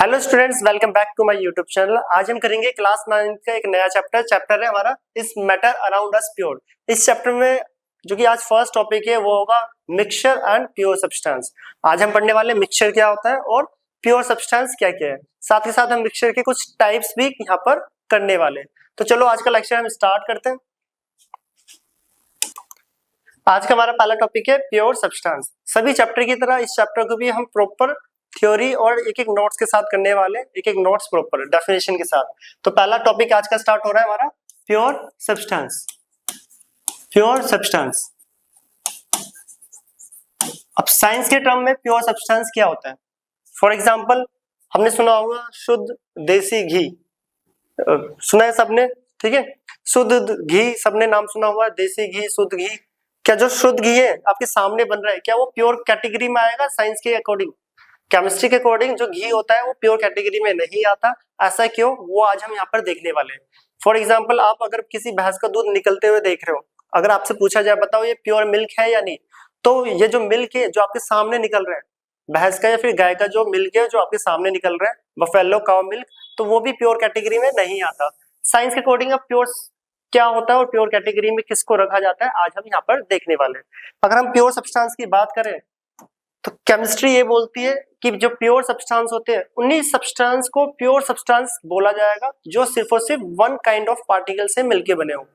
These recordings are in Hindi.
Hello students, welcome back to my YouTube channel. आज हम करेंगे क्लास 9 का एक नया चैप्टर है हमारा इस मैटर अराउंड अस प्योर। इस चैप्टर में जो कि आज फर्स्ट टॉपिक है वो होगा मिक्सचर एंड प्योर सब्सटेंस। आज हम पढ़ने वाले मिक्सचर क्या होता है और प्योर सब्सटेंस क्या क्या है, साथ ही साथ हम मिक्सचर के कुछ टाइप्स भी यहाँ पर करने वाले हैं। तो चलो आज का लेक्चर हम स्टार्ट करते हैं। आज का हमारा पहला टॉपिक है प्योर सब्सटेंस। सभी चैप्टर की तरह इस चैप्टर को भी हम प्रॉपर थ्योरी और एक एक नोट्स के साथ करने वाले, एक एक नोट्स प्रॉपर डेफिनेशन के साथ। तो पहला टॉपिक आज का स्टार्ट हो रहा है हमारा प्योर सब्सटेंस। Pure substance. अब साइंस के टर्म में प्योर सब्सटेंस क्या होता है? फॉर एग्जांपल हमने सुना होगा शुद्ध देसी घी, सुना है सबने, ठीक है। शुद्ध घी सबने नाम सुना हुआ है, देसी घी, शुद्ध घी। क्या जो शुद्ध घी है आपके सामने बन रहा है, क्या वो प्योर कैटेगरी में आएगा? साइंस के अकॉर्डिंग, केमिस्ट्री के अकॉर्डिंग जो घी होता है वो प्योर कैटेगरी में नहीं आता। ऐसा क्यों, वो आज हम यहाँ पर देखने वाले हैं। फॉर एग्जाम्पल आप अगर किसी भैंस का दूध निकलते हुए देख रहे हो, अगर आपसे पूछा जाए बताओ ये प्योर मिल्क है या नहीं, तो ये जो मिल्क है जो आपके सामने निकल रहा है भैंस का या फिर गाय का जो मिल्क है जो आपके सामने निकल रहा है, बफेलो काउ मिल्क, तो वो भी प्योर कैटेगरी में नहीं आता। साइंस के अकॉर्डिंग अब प्योर क्या होता है और प्योर कैटेगरी में किसको रखा जाता है आज हम यहाँ पर देखने वाले हैं। अगर हम प्योर सब्सटेंस की बात करें तो केमिस्ट्री ये बोलती है कि जो प्योर सब्सटेंस होते हैं उन्हीं सब्सटेंस को प्योर सब्सटेंस बोला जाएगा जो सिर्फ और सिर्फ वन काइंड ऑफ पार्टिकल से मिलके बने हो।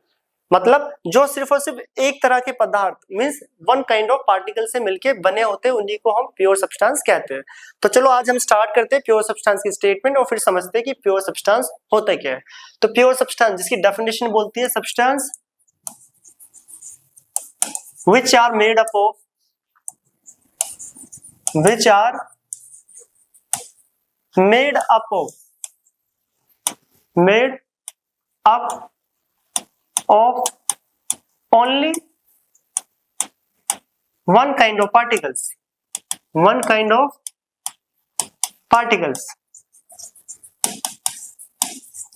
मतलब जो सिर्फ और सिर्फ एक तरह के पदार्थ means one kind of particle से मिलके बने होते हैं, उन्हीं को हम प्योर सब्सटेंस कहते हैं। तो चलो आज हम स्टार्ट करते हैं प्योर सब्सटेंस की स्टेटमेंट और फिर समझते हैं कि प्योर सब्सटेंस होता क्या है। तो प्योर सब्सटेंस जिसकी डेफिनेशन बोलती है substance which are made up of which are made up of only one kind of particles,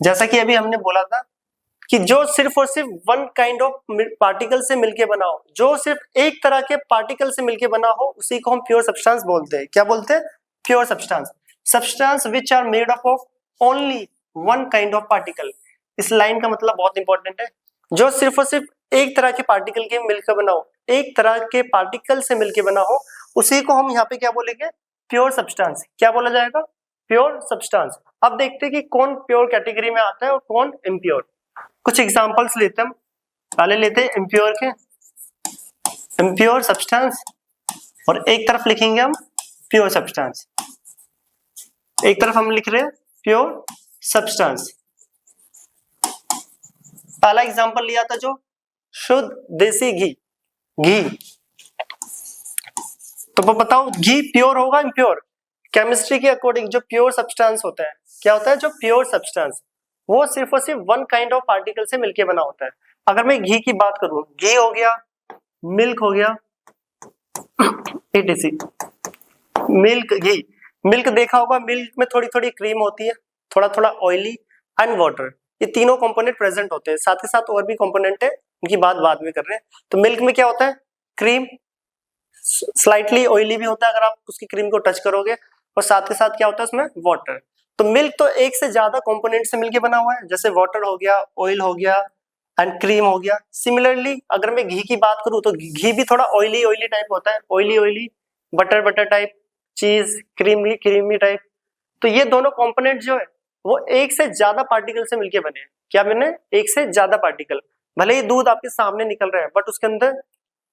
जैसा कि अभी हमने बोला था कि जो सिर्फ और सिर्फ वन काइंड ऑफ पार्टिकल से मिलके बना हो, जो सिर्फ एक तरह के पार्टिकल से मिलके बना हो, उसी को हम प्योर सब्सटेंस बोलते हैं। क्या बोलते हैं? Pure substance. Substance which are made up of only one kind of particle. इस लाइन का मतलब बहुत इंपॉर्टेंट है। जो सिर्फ और सिर्फ एक तरह के पार्टिकल के मिलकर बना हो, एक तरह के पार्टिकल से मिलके बना हो, उसी को हम यहाँ पे क्या बोलेंगे? Pure substance. क्या बोला जाएगा? Pure substance. अब देखते हैं कि कौन प्योर कैटेगरी में आता है और कौन इम्प्योर। कुछ एग्जांपल्स लेते हैं। पहले लेते हैं इम्प्योर के, इम्प्योर सब्सटेंस, और एक तरफ लिखेंगे हम प्योर सब्सटेंस। एक तरफ हम लिख रहे हैं प्योर सब्सटेंस। पहला एग्जांपल लिया था जो शुद्ध देसी घी, घी। तो बताओ घी प्योर होगा इम्प्योर? केमिस्ट्री के अकॉर्डिंग जो प्योर सब्सटेंस होता है, क्या होता है? जो प्योर सब्सटेंस वो सिर्फ और सिर्फ वन काइंड ऑफ पार्टिकल से मिलके बना होता है। अगर मैं घी की बात करूं, घी हो गया, मिल्क हो गया, एटीसी मिल्क, घी। मिल्क देखा होगा, मिल्क में थोड़ी थोड़ी क्रीम होती है, थोड़ा थोड़ा ऑयली एंड वाटर, ये तीनों कंपोनेंट प्रेजेंट होते हैं। साथ ही साथ और भी कंपोनेंट है, उनकी बात बाद में कर रहे हैं। तो मिल्क में क्या होता है? क्रीम, स्लाइटली ऑयली भी होता है अगर आप उसकी क्रीम को टच करोगे, और साथ के साथ क्या होता है उसमें? वाटर। तो मिल्क तो एक से ज्यादा कंपोनेंट से मिलके बना हुआ है, जैसे वाटर हो गया, ऑयल हो गया एंड क्रीम हो गया। सिमिलरली अगर मैं घी की बात करूं तो घी भी थोड़ा ऑयली ऑयली टाइप होता है, ऑयली बटर बटर टाइप, चीज क्रीमी क्रीमी टाइप। तो ये दोनों कंपोनेंट जो है वो एक से ज्यादा पार्टिकल से मिलके बने हैं। क्या बने? एक से ज्यादा पार्टिकल। भले ही दूध आपके सामने निकल रहा है बट उसके अंदर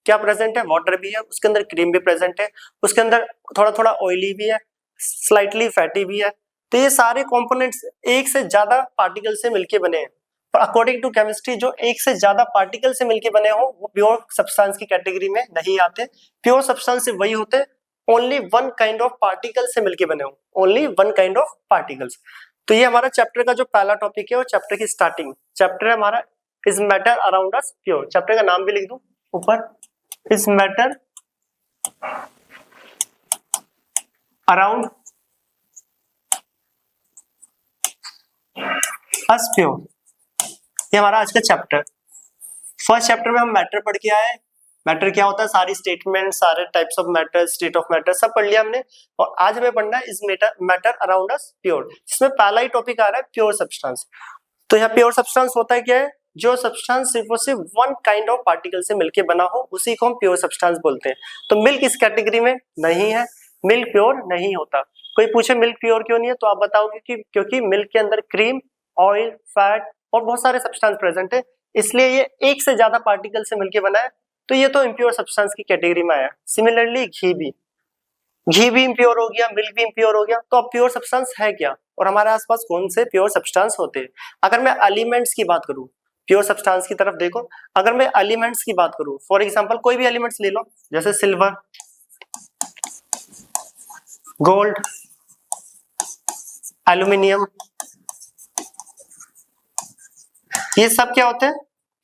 क्या प्रेजेंट है? वाटर भी है, उसके अंदर क्रीम भी प्रेजेंट है, उसके अंदर थोड़ा थोड़ा ऑयली भी है, स्लाइटली फैटी भी है। तो ये सारे कंपोनेंट्स एक से ज्यादा पार्टिकल से मिलके बने हैं। पर अकॉर्डिंग टू केमिस्ट्री जो एक से ज्यादा पार्टिकल से मिलके बने हो वो प्योर सब्सटेंस की कैटेगरी में नहीं आते। प्योर सब्सटेंस वही होते only one kind of particle से मिलके बने हो, only one kind of particles. तो ये हमारा चैप्टर का जो पहला टॉपिक है और चैप्टर की स्टार्टिंग चैप्टर है हमारा is matter around us pure. Chapter का नाम भी लिख दूं ऊपर, is matter around us pure. ये हमारा आज का चैप्टर। फर्स्ट चैप्टर में हम मैटर पढ़ के आए। मैटर क्या होता है, सारी स्टेटमेंट, सारे types of matter, state of matter सब पढ़ लिया हमने। और आज हमें पढ़ना है is matter around us pure, जिसमें पहला ही टॉपिक आ रहा है प्योर सब्सटेंस। तो यहाँ प्योर सब्सटेंस होता है क्या है, जो सब्सटेंस सिर्फ और सिर्फ वन काइंड ऑफ पार्टिकल से मिलके बना हो उसी को हम प्योर सब्सटेंस बोलते हैं। तो मिल्क इस कैटेगरी में नहीं है, मिल्क प्योर नहीं होता। कोई पूछे मिल्क प्योर क्यों नहीं है, तो आप बताओगे कि क्योंकि मिल्क के अंदर क्रीम, ऑयल, फैट और बहुत सारे सब्सटेंस प्रेजेंट है, इसलिए ये एक से ज्यादा पार्टिकल से मिलके बना है, तो ये तो इम्प्योर सब्सटेंस की कैटेगरी में आया। सिमिलरली घी भी इम्प्योर हो गया, मिल्क भी इम्प्योर हो गया, तो अब प्योर सब्सटेंस है क्या और हमारे आसपास कौन से प्योर सब्सटेंस होते हैं। अगर मैं एलिमेंट्स की बात करूं, प्योर सब्सटेंस की तरफ देखो, अगर मैं एलिमेंट्स की बात करूं, फॉर एग्जांपल कोई भी एलिमेंट्स ले लो, जैसे सिल्वर, गोल्ड, एल्यूमिनियम, ये सब क्या होते हैं,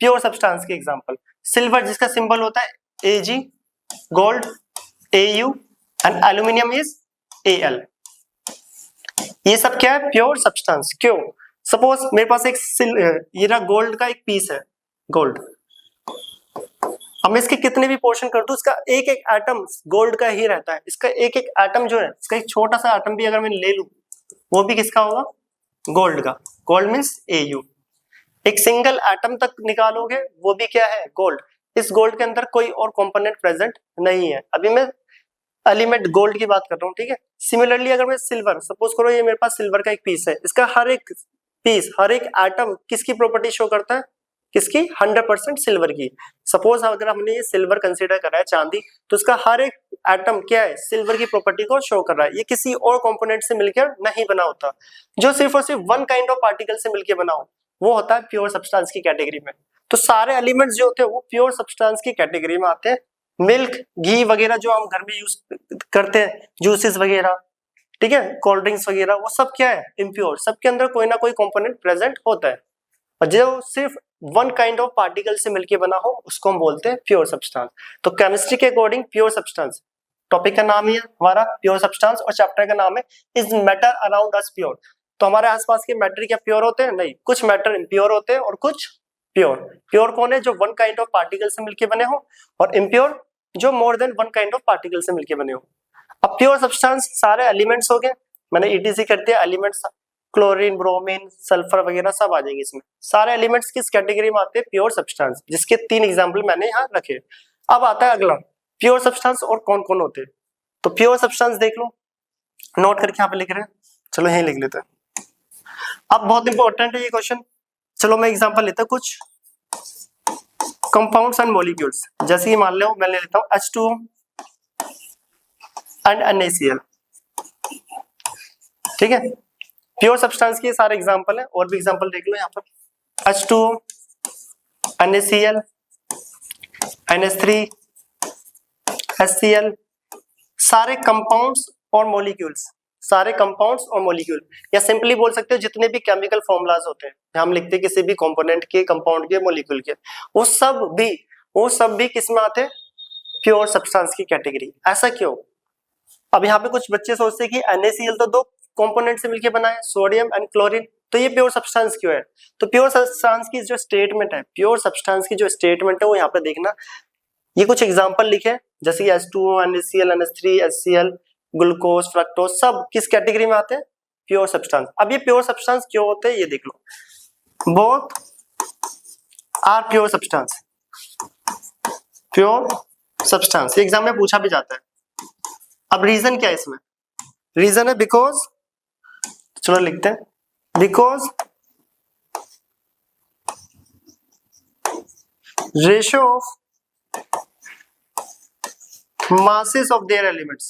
प्योर सब्सटेंस के एग्जांपल। सिल्वर जिसका सिंबल होता है Ag, gold Au and aluminium is Al, ये सब क्या है, प्योर सब्सटेंस। क्यों, सपोज मेरे पास एक ये रहा गोल्ड का एक पीस है, गोल्ड, अब मैं इसके कितने भी पोर्शन कर दूं, इसका एक एक एटम गोल्ड का ही रहता है, इसका एक एक एटम जो है, इसका एक छोटा सा एटम भी अगर मैं ले लूं, वो भी किसका होगा, गोल्ड का। गोल्ड मीन्स Au, एक सिंगल एटम तक निकालोगे वो भी क्या है, गोल्ड। इस गोल्ड के अंदर कोई और कंपोनेंट प्रेजेंट नहीं है। अभी मैं एलिमेंट गोल्ड की बात कर रहा हूँ, ठीक है। सिमिलरली अगर मैं सिल्वर, सपोज करो ये मेरे पास सिल्वर का एक पीस है, इसका हर एक पीस, हर एक एटम किसकी प्रॉपर्टी शो करता है, किसकी, 100% सिल्वर की। सपोज अगर हमने ये सिल्वर कंसीडर करा है, चांदी, तो इसका हर एक एटम क्या है, सिल्वर की प्रॉपर्टी को शो कर रहा है। ये किसी और कंपोनेंट से मिलकर नहीं बना होता। जो सिर्फ और सिर्फ वन काइंड ऑफ पार्टिकल से मिलकर बना हो, वो होता है प्योर सब्सटेंस की कैटेगरी में। तो सारे एलिमेंट्स जो होते हैं वो प्योर सब्सटेंस की कैटेगरी में आते हैं। मिल्क, घी वगैरह जो हम घर में यूज करते हैं, जूसेस वगैरह, ठीक है, कोल्ड ड्रिंक्स वगैरह, वो सब क्या है, इम्प्योर। सबके अंदर कोई ना कोई कंपोनेंट प्रेजेंट होता है, और जो सिर्फ वन काइंड ऑफ पार्टिकल से मिलके बना हो उसको हम बोलते हैं प्योर सब्सटेंस। तो केमिस्ट्री के अकॉर्डिंग प्योर सब्सटेंस, टॉपिक का नाम ही है हमारा प्योर सब्सटेंस, और चैप्टर का नाम है is matter around us pure. तो हमारे आसपास के मैटर क्या प्योर होते हैं, नहीं, कुछ मैटर इम्प्योर होते हैं और कुछ प्योर। प्योर कौन है, जो वन काइंड ऑफ पार्टिकल से मिलके बने हो, और इम्प्योर जो more than one kind of particle से मिलके बने हो। अब प्योर सब्सटेंस सारे एलिमेंट्स हो गए, मैंने ETC कर दिया, एलिमेंट्स क्लोरीन, ब्रोमीन, सल्फर वगैरह सब आ जाएंगे इसमें। सारे एलिमेंट्स किस कैटेगरी में आते हैं, प्योर सब्सटेंस, जिसके 3 एग्जांपल मैंने यहाँ रखे। अब आता है अगला, प्योर सब्सटेंस और कौन कौन होते हैं। तो प्योर सब्सटेंस देख लो, नोट करके यहाँ पे लिख रहे हैं, चलो यहीं लिख लेते हैं। अब बहुत इंपॉर्टेंट है ये क्वेश्चन, चलो मैं एग्जांपल लेता हूं कुछ कंपाउंड्स एंड मॉलिक्यूल्स। जैसे कि मान लो मैं ले लेता हूं H2O एंड NaCl, ठीक है। प्योर सब्सटेंस के सारे एग्जांपल है, और भी एग्जांपल देख लो यहाँ पर, H2O, NaCl, NH3, HCl, सारे कंपाउंड्स और मॉलिक्यूल्स, सारे कंपाउंड्स और मॉलिक्यूल, या सिंपली बोल सकते हो जितने भी केमिकल फॉर्मूलाज होते हैं हम लिखते हैं किसी भी कंपोनेंट के, कंपाउंड के, मॉलिक्यूल के, वो सब भी किस में आते हैं, प्योर सब्सटेंस की कैटेगरी। ऐसा क्यों, अब यहाँ पे कुछ बच्चे सोचते हैं कि NaCl तो 2 कंपोनेंट से मिलकर बना है, सोडियम एंड क्लोरीन, तो ये प्योर सब्सटेंस क्यों है। तो प्योर सब्सटेंस की जो स्टेटमेंट है, प्योर सब्सटेंस की जो स्टेटमेंट है वो यहाँ पे देखना, ये कुछ एग्जांपल लिखे, जैसे H2O, NaCl, NH3, HCl, glucose, fructose, सब किस कैटेगरी में आते हैं, प्योर सब्सटेंस। अब ये प्योर सब्सटेंस क्यों होते हैं ये देख लो, both are pure substance, pure substance, exam में पूछा भी जाता है। अब रीजन क्या है इसमें, रीजन है बिकॉज, चलो लिखते हैं, because ratio of masses of their elements,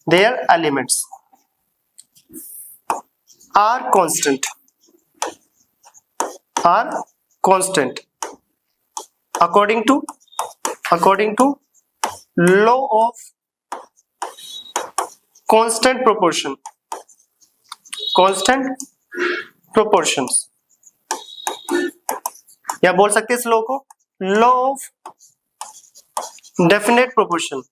their elements are constant according to law of constant proportions, या बोल सकते हैं इस लॉ को लॉ ऑफ डेफिनेट प्रोपोर्शंस।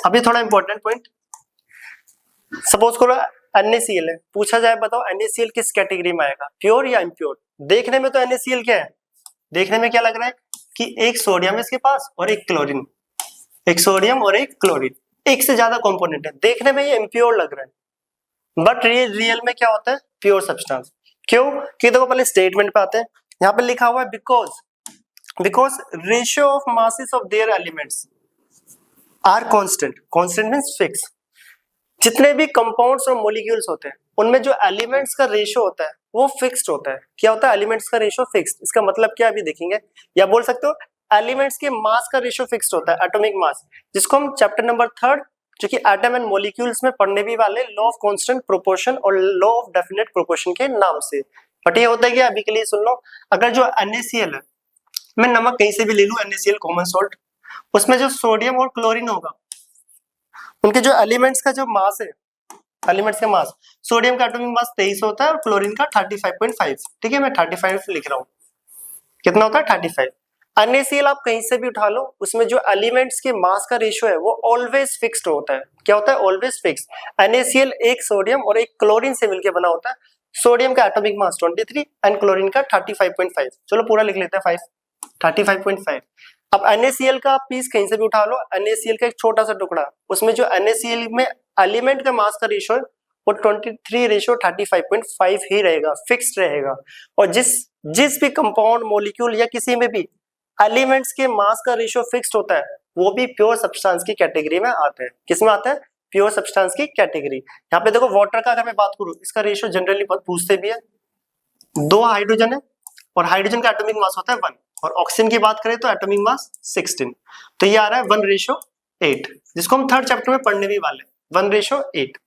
अभी थोड़ा इंपॉर्टेंट पॉइंट, सपोज करो NaCl है, पूछा जाए बताओ NaCl किस कैटेगरी में आएगा, प्योर या इम्प्योर। देखने में तो NaCl क्या है, देखने में क्या लग रहा है कि एक सोडियम है इसके पास और एक क्लोरीन, एक सोडियम और एक क्लोरीन, एक से ज्यादा कंपोनेंट है, देखने में ये इम्प्योर लग रहा है, बट रियल में क्या होता है, प्योर सब्सटेंस। क्यों, कि देखो पहले स्टेटमेंट पे आते हैं, यहाँ पे लिखा हुआ है because ratio of masses of their elements are constant, constant means fix. जितने भी कंपाउंड्स और मॉलिक्यूल्स होते हैं उनमें जो एलिमेंट्स का रेशियो होता है वो फिक्स्ड होता है। क्या होता है, एलिमेंट्स का रेशियो फिक्स्ड। इसका मतलब क्या अभी देखेंगे, या बोल सकते हो एलिमेंट्स के मास का रेशियो फिक्स्ड होता है, एटॉमिक मास, जिसको हम चैप्टर नंबर 3 जो कि एटम एंड मॉलिक्यूल्स में पढ़ने भी वाले लॉ ऑफ कांस्टेंट प्रोपोर्शन और लॉ ऑफ डेफिनेट प्रोपोर्शन के नाम से। बट ये होता है कि अभी के लिए सुन लो, अगर जो NaCl है, मैं नमक कहीं से भी ले लूं, NaCl कॉमन सॉल्ट, उसमें जो सोडियम और क्लोरीन होगा उनके जो एलिमेंट्स का जो मास है, एलिमेंट्स का मास, सोडियम का एटॉमिक मास 23 होता है और क्लोरीन का 35.5, ठीक है, मैं 35 लिख रहा हूँ, कितना होता है 35। NaCl आप कहीं से भी उठा लो, उसमें जो एलिमेंट्स के मास का रेशियो है वो ऑलवेज फिक्स्ड होता है। क्या होता है, ऑलवेज फिक्स। NaCl एक सोडियम और एक क्लोरीन से मिलकर बना होता है, सोडियम का एटॉमिक मास 23 एंड क्लोरीन का 35.5, चलो पूरा लिख लेते हैं 35.5। अब NaCl का आप पीस कहीं से भी उठा लो, NaCl का एक छोटा सा टुकड़ा, उसमें जो NaCl में एलिमेंट का मास का रेशियो है वो 23:35.5 ही रहेगा, फिक्स्ड रहेगा। और जिस भी कंपाउंड मॉलिक्यूल या किसी में भी एलिमेंट्स के मास का रेशियो फिक्स्ड होता है वो भी प्योर सब्सटेंस की कैटेगरी में आता है। किसमें आता है, प्योर सब्सटेंस की कैटेगरी। यहाँ पे देखो वाटर का अगर मैं बात करूं, इसका रेशियो जनरली पूछते भी है, 2 हाइड्रोजन है और हाइड्रोजन का एटॉमिक मास होता है 1, और ऑक्सीजन की बात करें तो एटॉमिक मास 16, तो ये आ रहा है 1:8, जिसको हम 3rd चैप्टर में पढ़ने भी वाले, 1:8।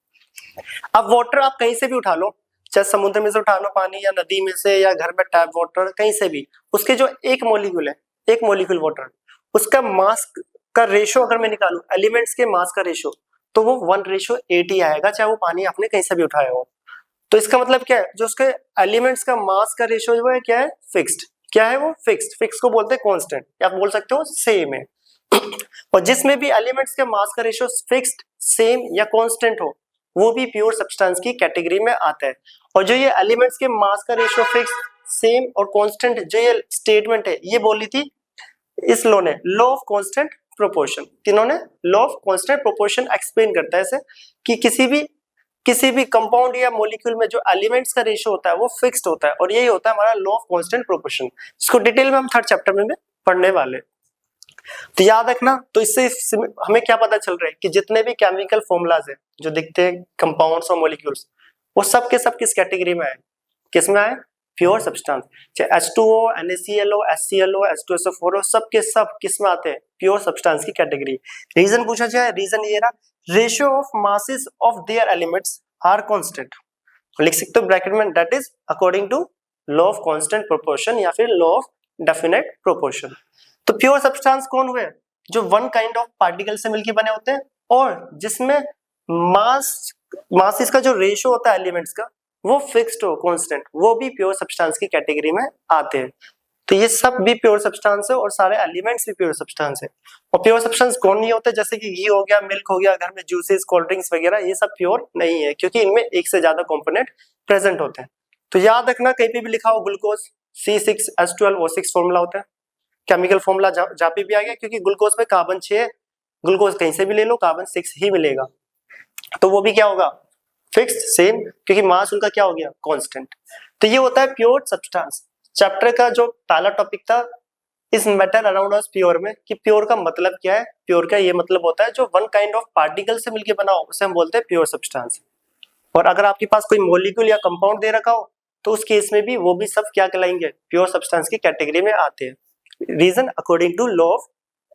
अब वाटर आप कहीं से भी उठा लो, चाहे समुद्र में से उठा लो पानी, या नदी में से, या घर में टैप वाटर, कहीं से भी, उसके जो एक मॉलिक्यूल है, एक मॉलिक्यूल वाटर, उसका मास का रेशियो अगर मैं निकालूं, एलिमेंट्स के मास का रेशियो, तो वो 1:8 ही आएगा, चाहे वो पानी आपने कहीं से भी उठाया हो। तो इसका मतलब क्या है, जो उसके एलिमेंट्स का मास का रेशियो वो है क्या है, फिक्स्ड। क्या है वो, फिक्स्ड। फिक्स को बोलते हैं कांस्टेंट, या आप बोल सकते हो सेम है। और जिसमें भी एलिमेंट्स के मास का रेशियो फिक्स्ड, सेम या कांस्टेंट हो वो भी प्योर सब्सटेंस की कैटेगरी में आता है। और जो ये एलिमेंट्स के मास का रेशियो फिक्स्ड, सेम और कांस्टेंट, जो ये स्टेटमेंट है ये बोली थी इस लॉ ने, लॉ ऑफ कांस्टेंट प्रोपोर्शन। तीनों ने law of constant proportion explain करता है ऐसे कि किसी भी कंपाउंड या मॉलिक्यूल में जो एलिमेंट्स का रेशियो होता है वो फिक्स्ड होता है, और यही होता है हमारा लॉ ऑफ कांस्टेंट प्रोपोर्शन। इसको डिटेल में हम 3rd चैप्टर में पढ़ने वाले, तो याद रखना। तो इससे हमें क्या पता चल रहा है कि जितने भी केमिकल फॉर्मूलाज है जो दिखते हैं कंपाउंड्स और मॉलिक्यूल्स, वो सब के सब किस कैटेगरी में आए, किस में आए, प्योर सब्सटेंस। चाहे H2O, NaClO, HClO, H2SO4 सब के सब किस में आते हैं, प्योर सब्सटेंस की कैटेगरी। रीजन पूछा जाए, रीजन ये रहा, ratio of masses of their elements are constant, लिख सकते हो ब्रैकेट में, that is according to law of constant proportion या फिर लॉ ऑफ डेफिनेट प्रोपोर्शन। तो प्योर सब्सटेंस कौन हुए, जो वन काइंड ऑफ पार्टिकल से मिलकर बने होते हैं और जिसमें मास का जो रेशियो होता है एलिमेंट्स का वो फिक्स्ड हो, कांस्टेंट, वो भी प्योर सब्सटेंस की कैटेगरी में आते हैं। तो ये सब भी प्योर सब्सटेंस है और सारे एलिमेंट्स भी प्योर सब्सटेंस है। और प्योर सब्सटेंस कौन नहीं होते, जैसे कि घी हो गया, मिल्क हो गया, घर में जूसेस, कोल्ड ड्रिंक्स वगैरह, ये सब प्योर नहीं है क्योंकि इनमें एक से ज्यादा कंपोनेंट प्रेजेंट होते हैं। तो याद रखना, कहीं पे भी लिखा हो ग्लूकोज C6H12O6 फॉर्मूला होता है, केमिकल फॉर्मूला जहाँ पे भी आ गया, क्योंकि ग्लूकोज में कार्बन 6 है, ग्लूकोज कहीं से भी ले लो कार्बन 6 ही मिलेगा, तो वो भी क्या होगा, फिक्स्ड, सेम, क्योंकि मास उनका क्या हो गया, कांस्टेंट। तो ये होता है प्योर सब्सटेंस। चैप्टर का जो पहला टॉपिक था इस मैटर अराउंड अस प्योर में, कि प्योर का मतलब क्या है। प्योर का ये मतलब होता है जो वन काइंड ऑफ पार्टिकल से मिलकर बना हो उसे हम बोलते हैं प्योर सब्सटेंस। और अगर आपके पास कोई मॉलिक्यूल या कंपाउंड दे रखा हो तो उस केस में भी वो भी सब क्या कहलाएंगे, प्योर सब्सटेंस की कैटेगरी में आते हैं। Reason according to law of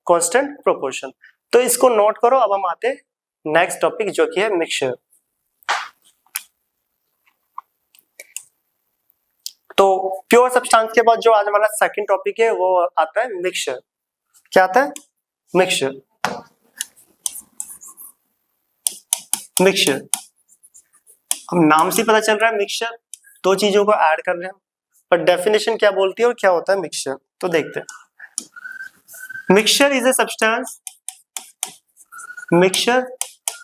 constant proportion. तो इसको नोट करो। अब हम आते हैं नेक्स्ट टॉपिक जो कि है मिक्सचर। तो प्योर सब्सटेंस के बाद जो आज हमारा सेकंड टॉपिक है वो आता है मिक्सचर। क्या आता है, मिक्सचर। मिक्सचर, हम नाम से पता चल रहा है मिक्सचर, दो चीजों को ऐड कर रहे हैं, पर डेफिनेशन क्या बोलती है और क्या होता है मिक्सचर, तो देखते हैं। Mixture is a substance mixture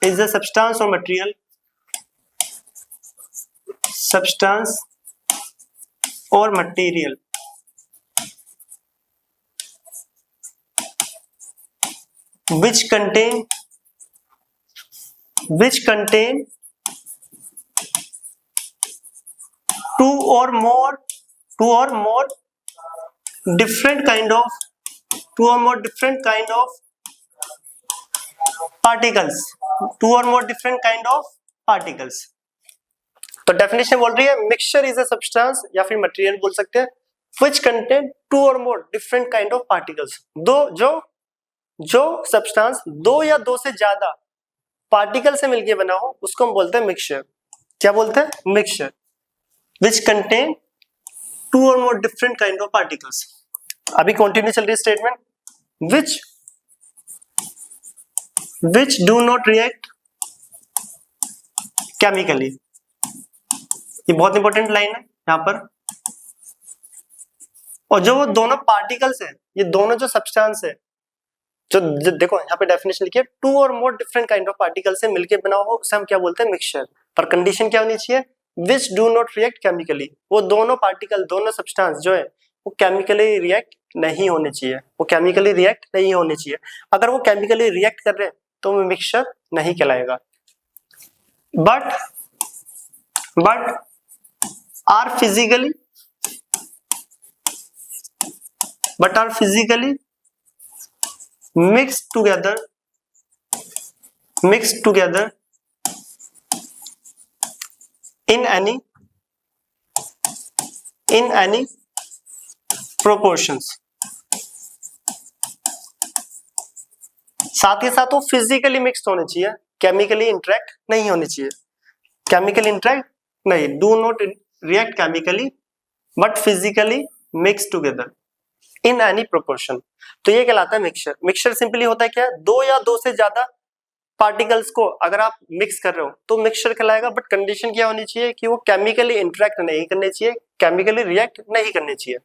is a substance और मटेरियल, सब्सटेंस और material which contain two or more different kind of particles, तो डेफिनेशन बोल रही है मिक्सचर इज अ सब्सटेंस या फिर मटेरियल बोल सकते हैं which contain two or more different kind of particles, जो सब्सटेंस दो या दो से ज्यादा पार्टिकल से मिलके बना हो उसको हम बोलते हैं मिक्सचर। क्या बोलते हैं? Mixture which contain two or more different kind of particles। अभी कंटिन्यू चल रही है statement which do not react chemically। ये बहुत इंपॉर्टेंट लाइन है यहाँ पर। और जो वो दोनों पार्टिकल्स है, ये दोनों जो सब्सटेंस है, जो देखो यहाँ पे डेफिनेशन लिखी है टू और more different kind of particle से मिलके बना हो उसे हम क्या बोलते हैं? मिक्सचर। पर कंडीशन क्या होनी चाहिए? Which do not react chemically. वो दोनों पार्टिकल, दोनों सब्सटेंस जो है वो केमिकली रिएक्ट नहीं होने चाहिए, अगर वो केमिकली रिएक्ट कर रहे हैं तो वो मिक्सचर नहीं कहलाएगा। But are physically mixed together in any proportions। साथ ही साथ वो फिजिकली मिक्स्ड होने चाहिए, केमिकली इंटरेक्ट नहीं होने चाहिए। केमिकली इंटरेक्ट नहीं, do not react chemically but physically mix together in any proportion. तो ये कहलाता है मिक्सचर। मिक्सचर सिंपली होता है क्या? दो या दो से ज्यादा पार्टिकल्स को अगर आप मिक्स कर रहे हो तो मिक्सचर कहलाएगा। बट कंडीशन क्या होनी चाहिए कि वो केमिकली इंटरेक्ट नहीं करने चाहिए, केमिकली रिएक्ट नहीं करने चाहिए,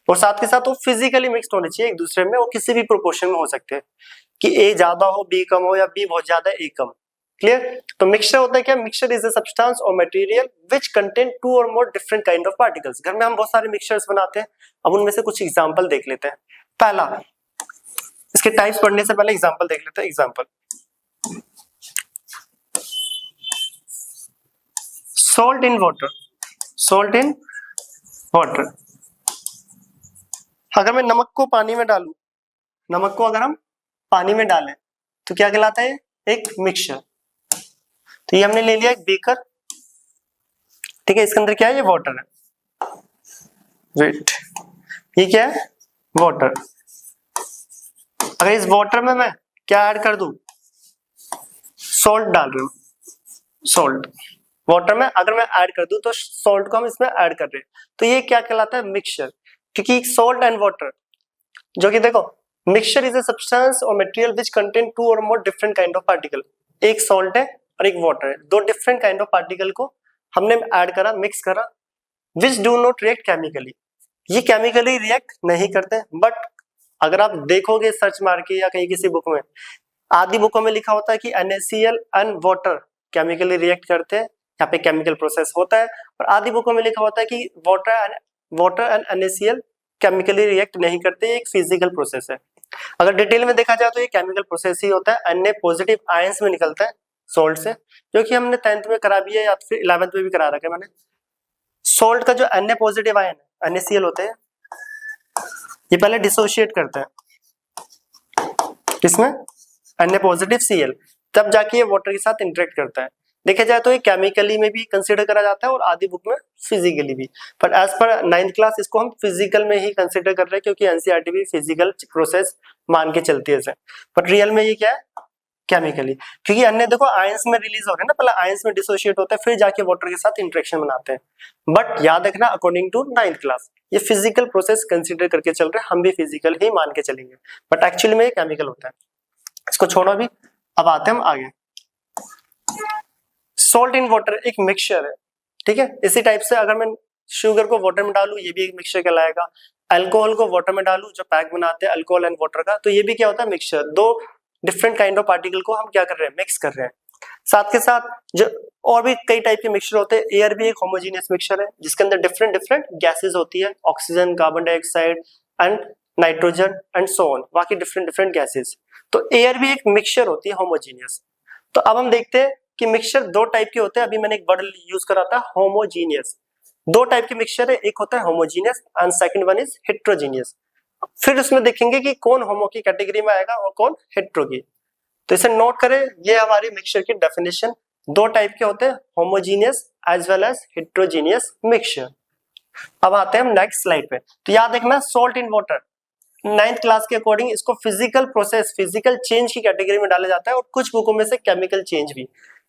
और साथ के साथ वो फिजिकली मिक्स्ड होने चाहिए एक दूसरे में। वो किसी भी प्रोपोर्शन में हो सकते हैं कि ए ज्यादा हो, बी कम हो, या बी बहुत ज्यादा ए कम। क्लियर? तो मिक्सचर होता है क्या? मिक्सचर इज अ सब्सटेंस और मटेरियल व्हिच कंटेन टू और more different kind of particles. घर में हम बहुत सारे मिक्सचर्स बनाते हैं, अब उनमें से कुछ एग्जांपल देख लेते हैं। पहला, इसके टाइप्स पढ़ने से पहले एग्जांपल देख लेते हैं। Example, salt in water. अगर मैं नमक को पानी में डालूं, नमक को अगर हम पानी में डालें तो क्या कहलाता है? एक मिक्सचर। तो ये हमने ले लिया एक बीकर, ठीक है, इसके अंदर क्या है? ये वाटर है। वेट, ये क्या है? वाटर। अगर इस वाटर में मैं क्या ऐड कर दूं? सॉल्ट डाल रहा हूं। सॉल्ट वाटर में अगर मैं ऐड कर दूं तो सॉल्ट को हम इसमें ऐड कर रहे हैं, तो ये क्या कहलाता है? मिक्सचर। क्योंकि सॉल्ट एंड वाटर, जो कि देखो मिक्सचर इज अ सब्सटेंस और मटेरियल व्हिच कंटेन टू और more different kind of particle. एक सॉल्ट है और एक वाटर है, दो डिफरेंट काइंड ऑफ पार्टिकल को हमने ऐड करा, मिक्स करा। Which do not react chemically, ये केमिकली रिएक्ट नहीं करते। बट अगर आप देखोगे सर्च मार के या कहीं किसी बुक में, आधी बुकों में लिखा होता है कि NaCl and water chemically react करते हैं, यहाँ पे केमिकल प्रोसेस होता है। और आधी बुकों में लिखा होता है कि water and NaCl chemically react नहीं करते, एक फिजिकल प्रोसेस है। अगर डिटेल में देखा जाए तो ये केमिकल प्रोसेस ही होता है। Na पॉजिटिव आयंस में निकलता है सोल्ट से, जो कि हमने 10th में करा भी है या फिर 11th में भी करा रखा है मैंने। सोल्ट का जो Na पॉजिटिव आयन है, NaCl होते हैं, ये पहले डिसोशिएट करते हैं किसमें? Na पॉजिटिव Cl, तब जाके ये वाटर के साथ इंटरेक्ट करता है। देखा जाए तो ये केमिकली में भी कंसीडर करा जाता है और आधी बुक में फिजिकली भी, पर एज पर 9th क्लास इसको हम फिजिकल में ही कंसीडर कर रहे हैं, क्योंकि एनसीईआरटी भी फिजिकल प्रोसेस मान के चलती है इसे। बट रियल में ये क्या है? केमिकली। क्योंकि अन्य देखो आयंस में रिलीज हो रहे हैं ना, पहले आयंस में डिसोशिएट होता है, फिर जाके वाटर के साथ इंटरेक्शन बनाते हैं। बट याद रखना, अकॉर्डिंग टू 9th क्लास ये फिजिकल प्रोसेस कंसीडर करके चल रहे हैं, हम भी फिजिकल ही मान के चलेंगे, बट एक्चुअली में ये केमिकल होता है। इसको छोड़ो अभी, अब आते हैं हम आगे। सॉल्ट इन वाटर एक मिक्सचर है, ठीक है। इसी टाइप से अगर मैं शुगर को वाटर में डालूं, ये भी एक मिक्सचर कहलाएगा। अल्कोहल को वाटर में डालूं, जो पैक बनाते हैं अल्कोहल एंड वाटर का, तो ये भी क्या होता है? मिक्सचर। दो डिफरेंट काइंड ऑफ पार्टिकल को हम क्या कर रहे हैं, मिक्स कर रहे हैं। साथ के साथ जो और भी कई टाइप के मिक्सचर होते हैं, एयर भी एक होमोजेनियस मिक्सचर है जिसके अंदर डिफरेंट डिफरेंट गैसेस होती है, oxygen, carbon dioxide and nitrogen and so on, बाकी डिफरेंट डिफरेंट गैसेस। तो एयर भी एक मिक्सचर होती है होमोजेनियस। तो अब हम देखते हैं कि मिक्सचर दो टाइप के होते हैं। अभी मैंने एक वर्ड यूज करा था होमोजीनियस। दो टाइप के मिक्सचर है, एक होता है homogeneous and second one is heterogeneous. फिर उसमें देखेंगे कि कौन होमो की कैटेगरी में आएगा और कौन हेट्रो की। तो इसे नोट करें, ये हमारी मिक्सचर की डेफिनेशन। दो टाइप के होते हैं, homogeneous as well as heterogeneous mixture. अब आते हैं हम नेक्स्ट स्लाइड पे। तो याद रखना, salt in water 9th class के अकॉर्डिंग इसको फिजिकल प्रोसेस, फिजिकल चेंज की कैटेगरी में डाला जाता है, और कुछ बुकों में से केमिकल चेंज भी।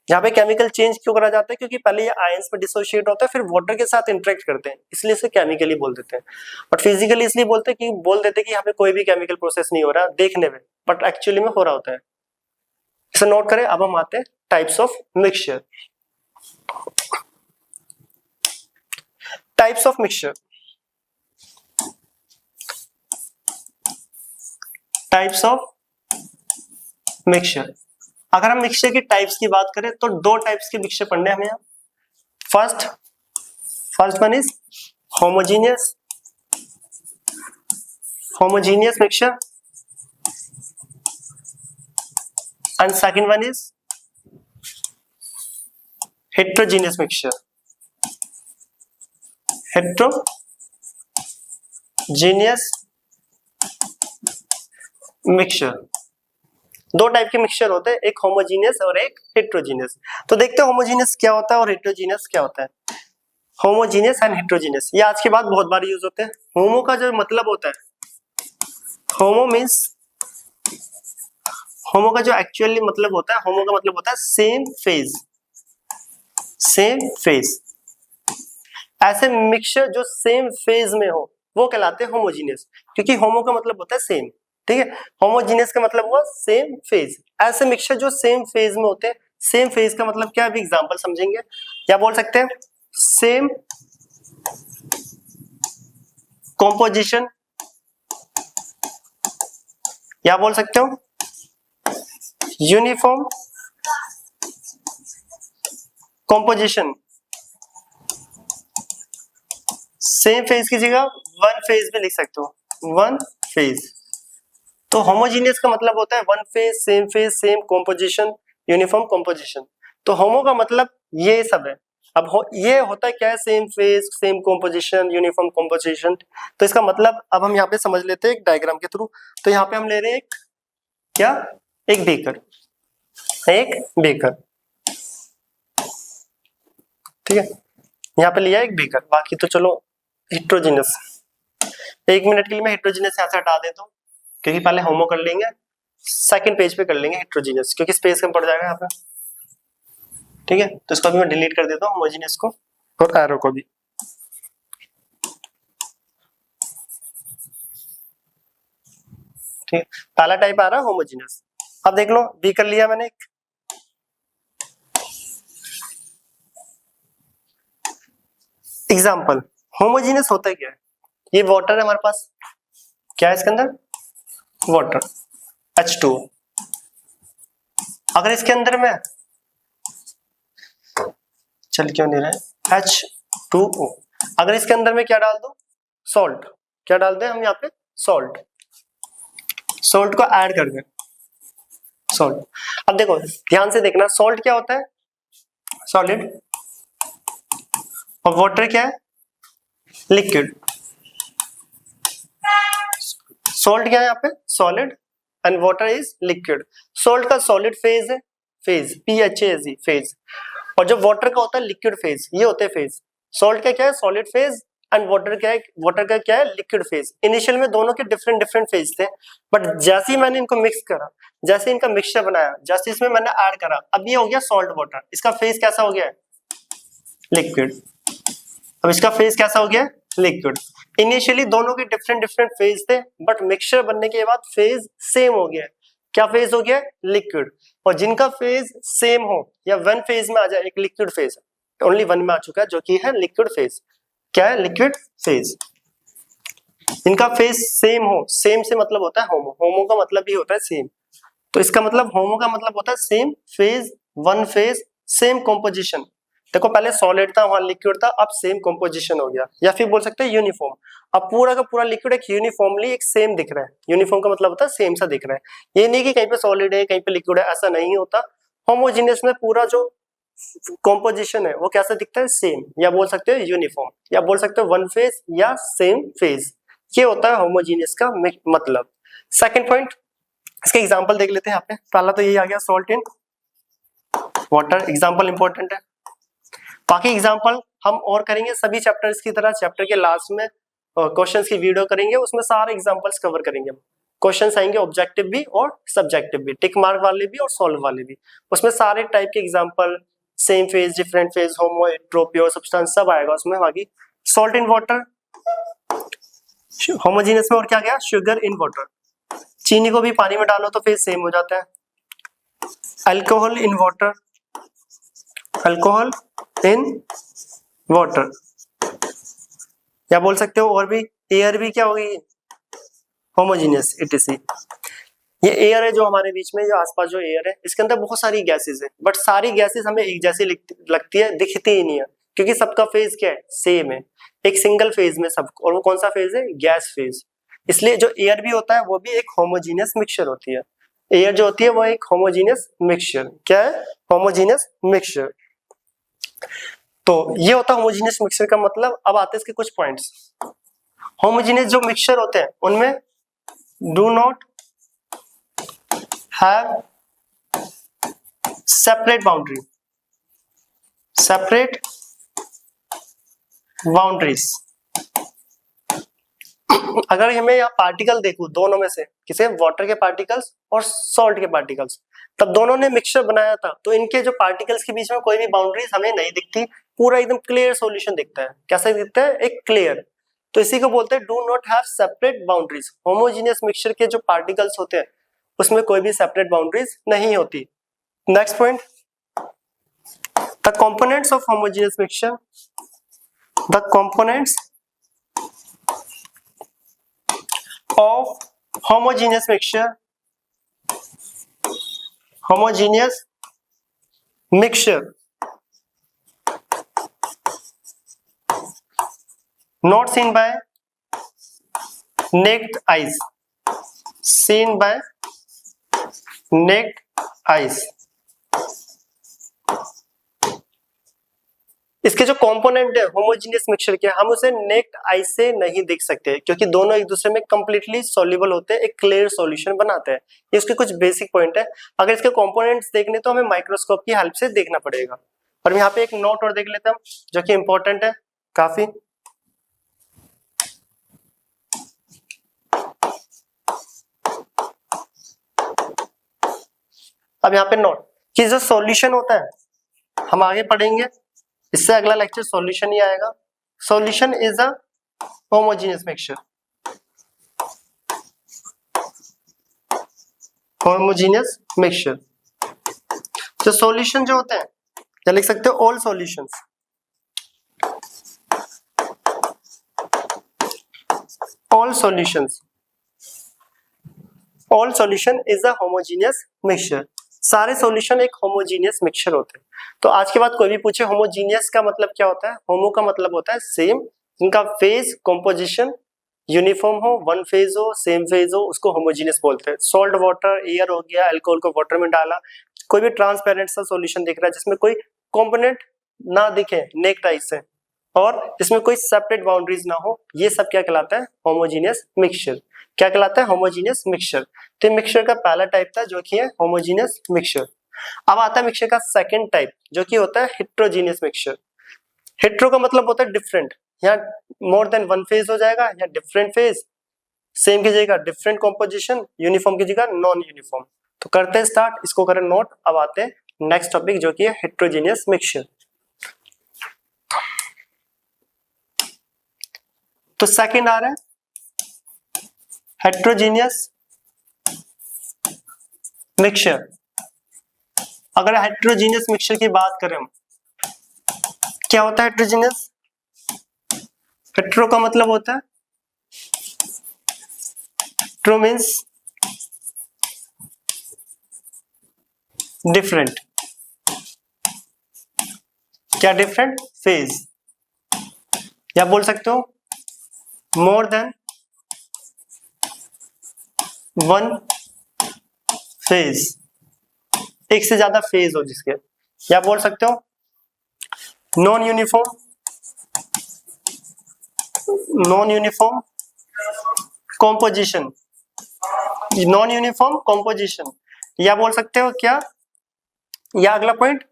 यहाँ पे केमिकल चेंज क्यों करा जाता है, क्योंकि पहले ये आयंस में डिसोशिएट होता है, फिर वाटर के साथ इंटरेक्ट करते हैं, इसलिए इसे केमिकली बोल देते हैं। बट फिजिकली इसलिए बोलते हैं कि बोल देते हैं कि यहाँ पे कोई भी केमिकल प्रोसेस नहीं हो रहा देखने में, बट एक्चुअली में हो रहा होता है। इसे नोट करें। अब हम आते हैं types of mixture. Types of mixture, types of mixture. अगर हम मिक्सचर की टाइप्स की बात करें तो दो टाइप्स के मिक्सचर पढ़ने हमें। First one is homogeneous mixture and second one is heterogeneous mixture. Heterogeneous mixture, दो टाइप के मिक्सचर होते हैं, एक होमोजीनियस और एक हेट्रोजीनियस। तो देखते हैं होमोजीनियस क्या होता है और हेट्रोजीनियस क्या होता है। होमोजीनियस एंड हेट्रोजीनियस, ये आज के बाद बहुत बार यूज होते हैं। होमो का जो मतलब होता है, होमो मींस, होमो का जो एक्चुअली मतलब होता है, होमो का मतलब होता है सेम फेज, सेम फेज। ऐसे मिक्सचर जो सेम फेज में हो वो कहलाते हैं होमोजीनियस, क्योंकि होमो का मतलब होता है सेम, ठीक है। होमोजीनियस का मतलब हुआ सेम फेज। ऐसे मिक्सचर जो सेम फेज में होते हैं, सेम फेज का मतलब क्या है, अभी एग्जांपल समझेंगे। क्या बोल सकते हैं, सेम कॉम्पोजिशन, या बोल सकते हो यूनिफॉर्म कॉम्पोजिशन। सेम फेज की जगह वन फेज भी लिख सकते हो, वन फेज। तो होमोजीनियस का मतलब होता है one phase, same composition, uniform composition. तो होमो का मतलब ये सब है। अब ये होता है क्या है, same phase, same composition, uniform composition. तो इसका मतलब अब हम यहाँ पे समझ लेते हैं एक डायग्राम के थ्रू। तो यहाँ पे हम ले रहे हैं क्या, एक बीकर, ठीक है। यहाँ पे लिया एक बीकर। बाकी तो चलो हेट्रोजीनियस, एक मिनट के लिए मैं हेट्रोजीनियस यहाँ से हटा देता हूँ, क्योंकि पहले होमो कर लेंगे, सेकंड पेज पे कर लेंगे हेट्रोजीनियस, क्योंकि स्पेस कम पड़ जाएगा यहाँ पे, ठीक है। तो इसको भी मैं डिलीट कर देता हूँ, होमोजीनियस को और एरो को भी, ठीक है। पहला टाइप आ रहा है होमोजीनियस। अब देख लो, बी कर लिया मैंने एक। एग्जाम्पल, होमोजीनियस होता है क्या है, ये वाटर है हमारे पास, क्या है इसके अंदर, वाटर H2। अगर इसके अंदर में चल क्यों नहीं रहा है H2O, अगर इसके अंदर में क्या डाल दो, सॉल्ट, क्या डाल दें हम यहाँ पे, सॉल्ट को ऐड कर दें, सॉल्ट। अब देखो ध्यान से देखना, सॉल्ट क्या होता है, सॉलिड, और वाटर क्या है, लिक्विड। सॉल्ट क्या है यहाँ पे, solid, and water is liquid. Salt का सॉलिड फेज है, फेज PHASE, फेज। और जो वाटर का होता है लिक्विड फेज, ये होते हैं फेज। सॉल्ट का क्या है, सॉलिड फेज, एंड वाटर क्या है, वाटर का क्या है, लिक्विड फेज। इनिशियल में दोनों के डिफरेंट डिफरेंट फेज थे, बट जैसे ही मैंने इनको मिक्स करा, जैसे इनका मिक्सचर बनाया, जैसे इसमें मैंने ऐड करा, अब ये हो गया सॉल्ट वाटर। इसका फेज कैसा हो गया, लिक्विड। अब इसका फेज कैसा हो गया, लिक्विड। इनिशियली दोनों के डिफरेंट डिफरेंट फेज थे, बट मिक्सचर बनने के बाद फेज सेम हो गया। क्या फेज हो गया, लिक्विड। और जिनका फेज सेम हो या वन फेज में आ जाए, एक लिक्विड फेज ओनली वन में आ चुका है, जो कि है लिक्विड फेज। क्या है, लिक्विड फेज। इनका फेज सेम हो, सेम से मतलब होता है होमो, होमो का मतलब ही होता है सेम। तो इसका मतलब होमो का मतलब होता है same phase, one phase, same composition. देखो पहले सॉलिड था, वहां लिक्विड था, अब सेम कॉम्पोजिशन हो गया, या फिर बोल सकते हैं यूनिफॉर्म। अब पूरा का पूरा लिक्विड एक यूनिफॉर्मली एक सेम दिख रहा है। यूनिफॉर्म का मतलब होता है सेम सा दिख रहा है। ये नहीं कि कहीं पे सॉलिड है कहीं पे लिक्विड है, ऐसा नहीं होता। होमोजीनियस में पूरा जो कॉम्पोजिशन है वो कैसा दिखता है, सेम, या बोल सकते हो यूनिफॉर्म, या बोल सकते हो वन फेज या सेम फेज। ये होता है होमोजीनियस का मतलब। सेकंड पॉइंट, इसके एग्जांपल देख लेते हैं। यहाँ पे पहला तो यही आ गया, salt in water, example important है। बाकी एग्जांपल हम और करेंगे सभी चैप्टर्स की तरह, चैप्टर के लास्ट में क्वेश्चंस की वीडियो करेंगे, उसमें सारे एग्जांपल्स कवर करेंगे। क्वेश्चंस आएंगे ऑब्जेक्टिव भी और सब्जेक्टिव भी, टिक मार्क वाले भी और सॉल्व वाले भी। उसमें सारे टाइप के example, same phase, different phase, homo, hetero, pure substance सब आएगा उसमें। बाकी सॉल्ट इन वाटर, होमोजेनियस में और क्या गया, शुगर इन वाटर। चीनी को भी पानी में डालो तो फेज सेम हो जाता है। Alcohol in water, alcohol in water, या बोल सकते हो और भी, एयर भी क्या होगी, होमोजेनियस इटीसी। ये एयर है जो हमारे बीच में, जो आसपास जो एयर है, इसके अंदर बहुत सारी गैसेस है, बट सारी गैसेस हमें एक जैसी लगती है, दिखती ही नहीं है, क्योंकि सबका फेज क्या है, सेम है, एक सिंगल फेज में सब। और वो कौन सा फेज है, गैस फेज। इसलिए जो एयर भी होता है वो भी एक होमोजेनियस मिक्सचर होती है। एयर जो होती है वो एक होमोजेनियस मिक्सचर, क्या है, होमोजेनियस मिक्सचर। तो ये होता है होमोजेनियस मिक्सचर का मतलब। अब आते हैं इसके कुछ पॉइंट्स। होमोजेनियस जो मिक्सचर होते हैं उनमें do not have separate boundary, separate boundaries. अगर हमें यहाँ पार्टिकल देखूं दोनों में से, किसे, वाटर के पार्टिकल्स और सॉल्ट के पार्टिकल्स, तब दोनों ने मिक्सचर बनाया था, तो इनके जो पार्टिकल्स के बीच में कोई भी बाउंड्रीज हमें नहीं दिखती, पूरा एकदम क्लियर सॉल्यूशन दिखता है। कैसा दिखता है, एक क्लियर। तो इसी को बोलते हैं do not have separate boundaries. Homogeneous mixture के जो पार्टिकल्स होते हैं उसमें कोई भी सेपरेट बाउंड्रीज नहीं होती। Next point, the components of homogeneous mixture, the components of homogeneous mixture, homogeneous mixture not seen by naked eyes, seen by naked eyes। इसके जो कंपोनेंट है होमोजेनियस मिक्सचर के, हम उसे नेक्ड आई से नहीं देख सकते, क्योंकि दोनों एक दूसरे में कंप्लीटली सॉल्युबल होते हैं, एक क्लियर सॉल्यूशन बनाते हैं। ये इसके कुछ बेसिक पॉइंट है। अगर इसके कंपोनेंट्स देखने तो हमें माइक्रोस्कोप की हेल्प से देखना पड़ेगा। और यहाँ पे एक नोट और देख लेते हैं जो कि इंपॉर्टेंट है काफी। अब यहाँ पे नोट कि जो सॉल्यूशन होता है हम आगे पढ़ेंगे, इससे अगला लेक्चर सॉल्यूशन ही आएगा। Solution is a homogeneous mixture, homogeneous mixture. तो सॉल्यूशन जो होते हैं, क्या लिख सकते हो, all solutions, all solutions, all solution is a homogeneous mixture. सारे सॉल्यूशन एक होमोजेनियस मिक्सचर होते हैं। तो आज के बाद कोई भी पूछे होमोजेनियस का मतलब क्या होता है, होमो का मतलब होता है सेम, इनका फेज कॉम्पोजिशन यूनिफॉर्म हो, वन फेज हो, सेम फेज हो, उसको होमोजेनियस बोलते हैं। सॉल्ट वाटर, एयर हो गया, अल्कोहल को वाटर में डाला, कोई भी ट्रांसपेरेंट सा सॉल्यूशन दिख रहा है जिसमें कोई कंपोनेंट ना दिखे नेक्ड आई से, और इसमें कोई सेपरेट बाउंड्रीज ना हो, ये सब क्या कहलाता है, होमोजेनियस मिक्सचर। क्या कहलाता है, होमोजेनियस मिक्सचर। तो मिक्सचर का पहला टाइप था जो कि है होमोजेनियस मिक्सचर। अब आता है मिक्सचर का सेकंड टाइप जो कि होता है हेट्रोजेनियस मिक्सचर। हेट्रो का मतलब होता है डिफरेंट, यहाँ मोर देन वन फेज हो जाएगा, या डिफरेंट फेज, सेम की जगह डिफरेंट कॉम्पोजिशन, यूनिफॉर्म की जगह नॉन यूनिफॉर्म। तो करते हैं स्टार्ट, इसको करें नोट। अब आते हैं नेक्स्ट टॉपिक जो कि है हेट्रोजेनियस मिक्सचर। तो सेकंड आ रहा है हेट्रोजेनियस मिक्सचर। अगर हेट्रोजेनियस मिक्सचर की बात करें, क्या होता है हेट्रोजेनियस, हेट्रो का मतलब होता है, हेट्रो मींस डिफरेंट, क्या डिफरेंट फेज, या बोल सकते हो मोर देन वन फेज, एक से ज्यादा फेज हो जिसके, या बोल सकते हो non uniform, non uniform composition, non uniform composition, या बोल सकते हो क्या, या अगला पॉइंट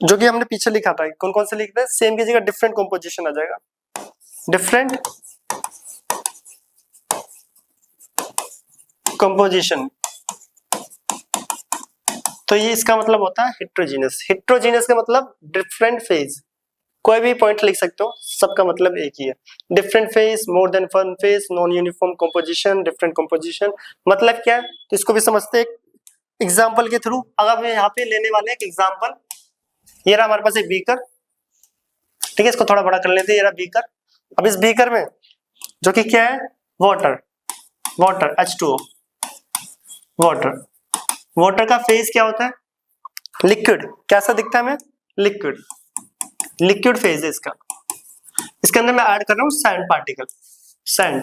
जो कि हमने पीछे लिखा था, कौन कौन से लिखते हैं, सेम की जगह डिफरेंट कॉम्पोजिशन आ जाएगा, डिफरेंट कंपोजिशन। तो ये इसका मतलब होता है हेट्रोजीनियस, हेट्रोजीनियस का मतलब डिफरेंट फेज, कोई भी पॉइंट लिख सकते हो, सबका मतलब एक ही है, different phase, more than one phase, non uniform composition, different composition, मतलब क्या है, तो इसको भी समझते हैं एग्जांपल के थ्रू। अगर मैं यहाँ पे लेने वाले एक एग्जांपल, ये रहा हमारे पास एक बीकर, ठीक है, इसको थोड़ा बड़ा कर लेते हैं, ये रहा बीकर। अब इस बीकर में जो कि क्या है, water, water H2O, water, water का फेज क्या होता है, लिक्विड, कैसा दिखता है हमें, लिक्विड, लिक्विड फेज है इसका। इसके अंदर मैं ऐड कर रहा हूं सैंड पार्टिकल, सैंड,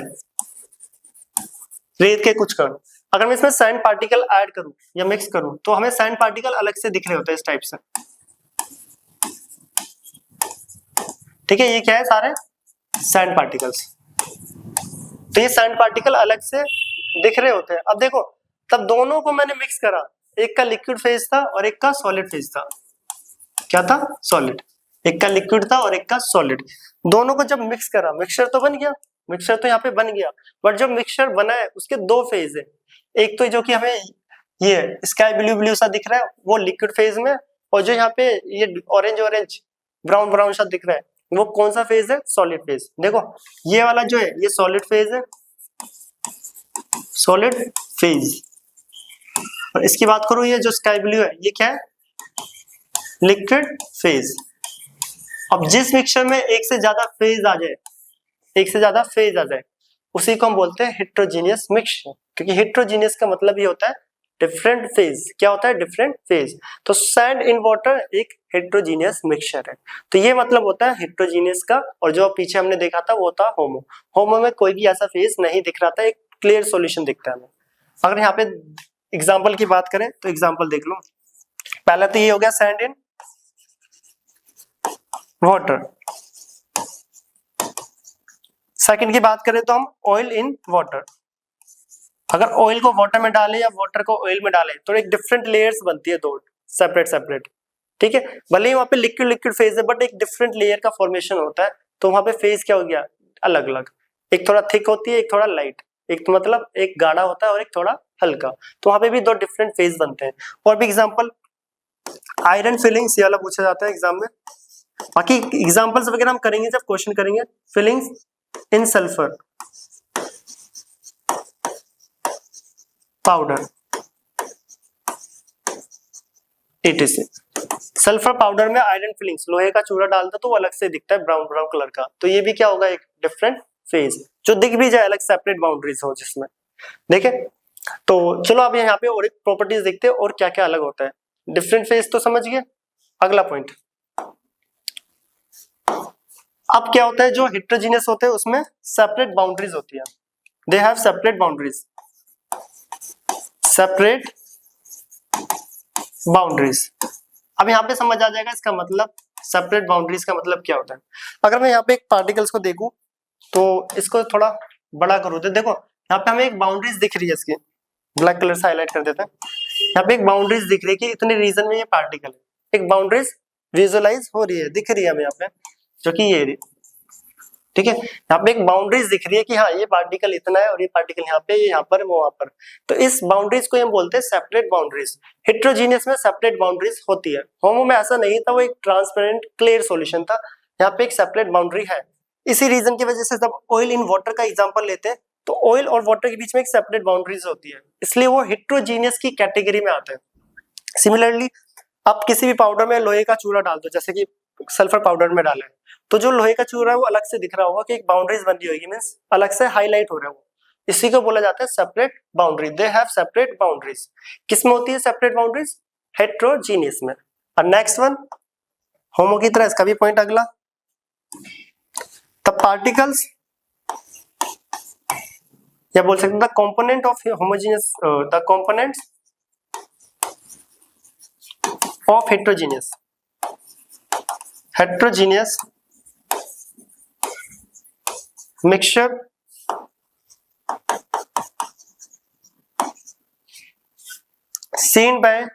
रेत के कुछ कण। अगर मैं इसमें सैंड पार्टिकल ऐड करूं या मिक्स करूं तो हमें सैंड पार्टिकल अलग से दिख रहे होते हैं इस टाइप से, ठीक है, ये क्या है, सारे सैंड पार्टिकल्स, तो ये सैंड पार्टिकल अलग से दिख रहे होते हैं। अब देखो, तब दोनों को मैंने मिक्स करा, एक का लिक्विड फेज था और एक का सॉलिड फेज था, क्या था, सॉलिड, एक का लिक्विड था और एक का सॉलिड, दोनों को जब मिक्स करा, मिक्सचर तो बन गया, मिक्सचर तो यहाँ पे बन गया, बट जो मिक्सचर बना है उसके दो फेज है, एक तो जो कि हमें ये स्काई ब्लू ब्लू सा दिख रहा है वो लिक्विड फेज में, और जो यहाँ पे ये ऑरेंज ऑरेंज ब्राउन ब्राउन सा दिख रहा है वो कौन सा फेज है, सॉलिड फेज। देखो ये वाला जो है ये सॉलिड फेज है, सॉलिड फेज, और इसकी बात करूं ये जो स्काई ब्लू है ये क्या है, लिक्विड फेज। अब जिस मिक्सचर में एक से ज्यादा फेज आ जाए, एक से ज्यादा फेज आ जाए, उसी को हम बोलते हैं हेट्रोजीनियस मिक्सचर, क्योंकि हेट्रोजीनियस का मतलब ये होता है डिफरेंट फेज, क्या होता है, डिफरेंट फेज। तो सैंड इन वाटर एक हेट्रोजीनियस मिक्सचर है, तो ये मतलब होता है हेट्रोजीनियस का। और जो पीछे हमने देखा था वो था होमो, होमो में कोई भी ऐसा फेज नहीं दिख रहा था, एक क्लियर सॉल्यूशन दिखता है हमें। अगर यहाँ पे एग्जाम्पल की बात करें तो एग्जाम्पल देख लो, पहला तो ये हो गया सैंड इन वाटर, सेकंड की बात करें तो हम ऑयल इन वाटर, अगर ऑयल को वाटर में डालें या वाटर को ऑयल में डालें तो एक डिफरेंट लेयर्स बनती है, दो सेपरेट सेपरेट, ठीक है, भले ही वहां पे लिक्विड लिक्विड फेज है बट एक डिफरेंट लेयर का फॉर्मेशन होता है, तो वहां पे फेज क्या हो गया, अलग अलग, एक थोड़ा थिक होती है, एक थोड़ा लाइट, एक तो मतलब एक गाढ़ा होता है और एक थोड़ा हल्का, तो वहां पे भी दो डिफरेंट फेज बनते हैं। और भी एग्जांपल, आयरन फिलिंग्स, ये वाला पूछा जाता है एग्जाम में, बाकी एग्जांपल्स वगैरह हम करेंगे जब क्वेश्चन करेंगे। Fillings in sulphur powder, etc, sulphur powder में आयरन फिलिंग्स, लोहे का चूरा डालता तो वो अलग से दिखता है ब्राउन ब्राउन कलर का, तो ये भी क्या होगा, एक डिफरेंट फेज, जो दिख भी जाए अलग सेपरेट बाउंड्रीज हो जिसमें, देखे। तो चलो अब यहाँ पे और एक प्रॉपर्टीज देखते हैं और क्या क्या अलग होता है। डिफरेंट फेज तो समझ गए, अगला पॉइंट, अब क्या होता है, जो हेट्रोजीनियस होते हैं उसमें सेपरेट बाउंड्रीज होती है, they have separate boundaries, separate boundaries. अब यहाँ पे समझ आ जाएगा इसका मतलब, सेपरेट बाउंड्रीज का मतलब क्या होता है। अगर मैं यहाँ पे एक पार्टिकल्स को देखूं तो इसको थोड़ा बड़ा करूँ तो देखो यहाँ पे हमें एक बाउंड्रीज दिख रही है, इसकी ब्लैक कलर से हाईलाइट कर देते हैं, यहाँ पे एक बाउंड्रीज दिख रही है कि इतने रीजन में ये पार्टिकल है, एक बाउंड्रीज विजुअलाइज हो रही है, दिख रही है हमें यहाँ पे, जो कि ये, ठीक है, यहाँ पे एक बाउंड्रीज दिख रही है कि हाँ ये पार्टिकल इतना है और ये पार्टिकल यहाँ पे, यहाँ पर, वो वहां पर, तो इस बाउंड्रीज को हम बोलते हैं सेपरेट बाउंड्रीज। हेट्रोजीनियस में सेपरेट बाउंड्रीज होती है, होमो में ऐसा नहीं था, वो एक ट्रांसपेरेंट क्लियर सॉल्यूशन था, यहाँ पे एक सेपरेट बाउंड्री है। इसी रीजन की वजह से जब ऑयल इन वाटर का एग्जाम्पल लेते हैं तो ऑयल और वाटर के बीच में एक सेपरेट बाउंड्रीज होती है, इसलिए वो हेट्रोजीनियस की कैटेगरी में आते हैं। सिमिलरली आप किसी भी पाउडर में लोहे का चूरा डाल दो, जैसे कि सल्फर पाउडर में डालें, तो जो लोहे का चूरा है वो अलग से दिख रहा होगा कि एक बाउंड्रीज बन रही होगी, मींस अलग से हाईलाइट हो रहा है वो, इसी को बोला जाता है separate boundary, they have separate boundaries. किसमें होती है सेपरेट बाउंड्रीज? हेट्रोजीनियस में। और नेक्स्ट वन होमो की तरह इसका भी पॉइंट अगला, द पार्टिकल्स या बोल सकते हैं the component of homogeneous, the components of heterogeneous mixture seen by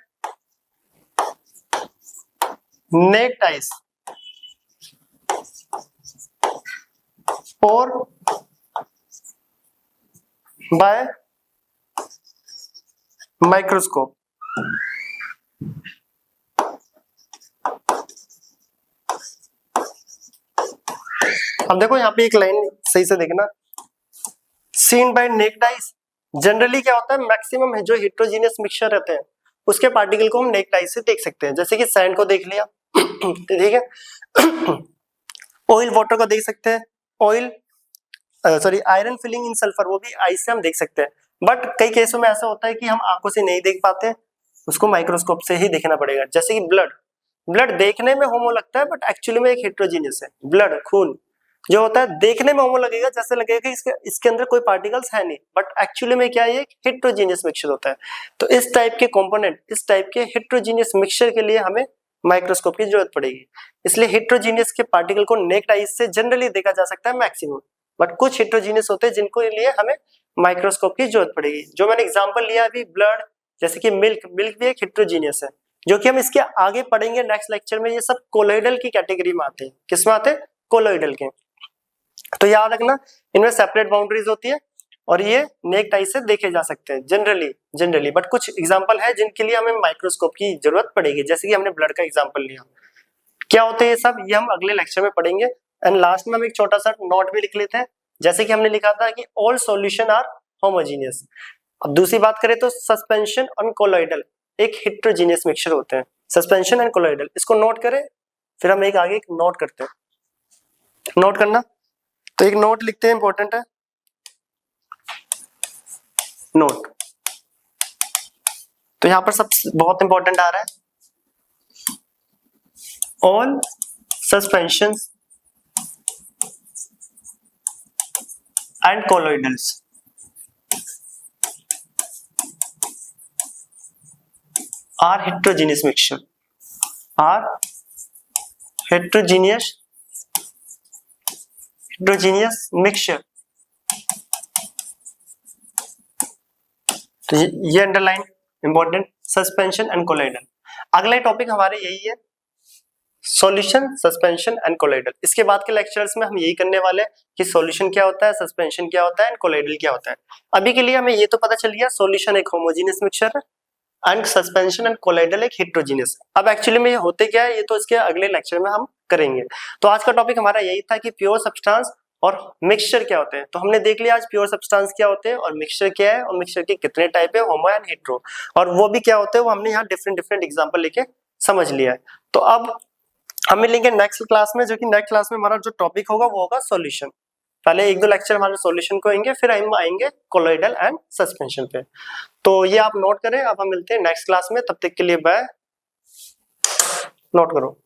naked eyes or by microscope। अब देखो यहाँ पे एक लाइन सही से देखना, seen by naked eyes, generally क्या होता है मैक्सिमम है जो हेट्रोजीनियस मिक्सचर रहते हैं उसके पार्टिकल को हम नेक्ड आइज से देख सकते हैं, जैसे कि सैंड को देख लिया ठीक है, ऑयल वाटर को देख सकते हैं, oil sorry iron filing in sulphur वो भी आइज से हम देख सकते हैं। बट कई केसों में ऐसा होता है कि हम आंखों से नहीं देख पाते, उसको माइक्रोस्कोप से ही देखना पड़ेगा। जैसे कि ब्लड देखने में होमो लगता है बट एक्चुअली में एक हेट्रोजीनियस है। ब्लड खून जो होता है देखने में होमो लगेगा, जैसे लगेगा कि इसके अंदर कोई पार्टिकल्स है नहीं, बट एक्चुअली में क्या है एक हेट्रोजीनियस मिक्सचर होता है। तो इस टाइप के कंपोनेंट, इस टाइप के हेट्रोजीनियस मिक्सचर के लिए हमें माइक्रोस्कोप की जरूरत पड़ेगी। इसलिए हेट्रोजीनियस के पार्टिकल को नेक्ड आइज से जनरली देखा जा सकता है मैक्सिमम, बट कुछ हेट्रोजीनियस होते हैं जिनको लिए हमें माइक्रोस्कोप की जरूरत पड़ेगी। जो मैंने एग्जांपल लिया अभी ब्लड, जैसे कि मिल्क भी एक हेट्रोजीनियस है, जो कि हम इसके आगे पढ़ेंगे नेक्स्ट लेक्चर में। ये सब कोलोइडल की कैटेगरी में आते हैं। किसमें आते हैं? कोलोइडल के। तो याद रखना इनमें सेपरेट बाउंड्रीज होती है और ये नेक्ड आई से देखे जा सकते हैं जनरली, बट कुछ एग्जांपल है जिनके लिए हमें माइक्रोस्कोप की जरूरत पड़ेगी, जैसे कि हमने ब्लड का एग्जांपल लिया। क्या होते हैं ये सब, ये हम अगले लेक्चर में पढ़ेंगे। एंड लास्ट में हम एक छोटा सा नोट भी लिख लेते हैं, जैसे कि हमने लिखा था कि ऑल सॉल्यूशन आर होमोजीनियस। अब दूसरी बात करें तो सस्पेंशन और कोलोइडल एक हेट्रोजीनियस मिक्सचर होते हैं, सस्पेंशन एंड कोलोइडल। इसको नोट करें, फिर हम एक आगे एक नोट करते हैं। नोट करना, तो एक नोट लिखते हैं, इंपॉर्टेंट है नोट। तो यहां पर सब बहुत इंपॉर्टेंट आ रहा है, all suspensions and colloidals are heterogeneous mixture, are heterogeneous mixture. तो ये underline important, suspension and colloidal. अगला टॉपिक हमारे यही है, सॉल्यूशन, सस्पेंशन एंड कोलोइडल। इसके बाद के लेक्चर्स में हम यही करने वाले हैं कि सॉल्यूशन क्या होता है, सस्पेंशन क्या होता है एंड कोलोइडल क्या होता है। अभी के लिए हमें ये तो पता चल गया सॉल्यूशन एक होमोजीनियस मिक्सचर है एंड सस्पेंशन एंड कोलोइडल एक हेट्रोजीनियस। अब एक्चुअली में ये होते क्या है, ये तो इसके अगले लेक्चर में हम करेंगे। तो आज का टॉपिक हमारा यही था कि प्योर सब्सटेंस और मिक्सचर क्या होते हैं। तो हमने देख लिया आज प्योर सब्सटेंस क्या होते हैं और मिक्सचर क्या है और मिक्सचर के कितने टाइप है, होमो एंड हेट्रो, और वो भी क्या होते हैं वो हमने यहाँ डिफरेंट एग्जांपल लेके समझ लिया है। तो अब हम मिलेंगे नेक्स्ट क्लास में, जो कि नेक्स्ट क्लास में हमारा जो टॉपिक होगा वो होगा सॉल्यूशन। पहले एक दो लेक्चर हमारे सॉल्यूशन को होंगे, फिर हम आएंगे कोलोइडल एंड सस्पेंशन पे। तो ये आप नोट करें। अब हम मिलते हैं नेक्स्ट क्लास में, तब तक के लिए बाय। नोट करो।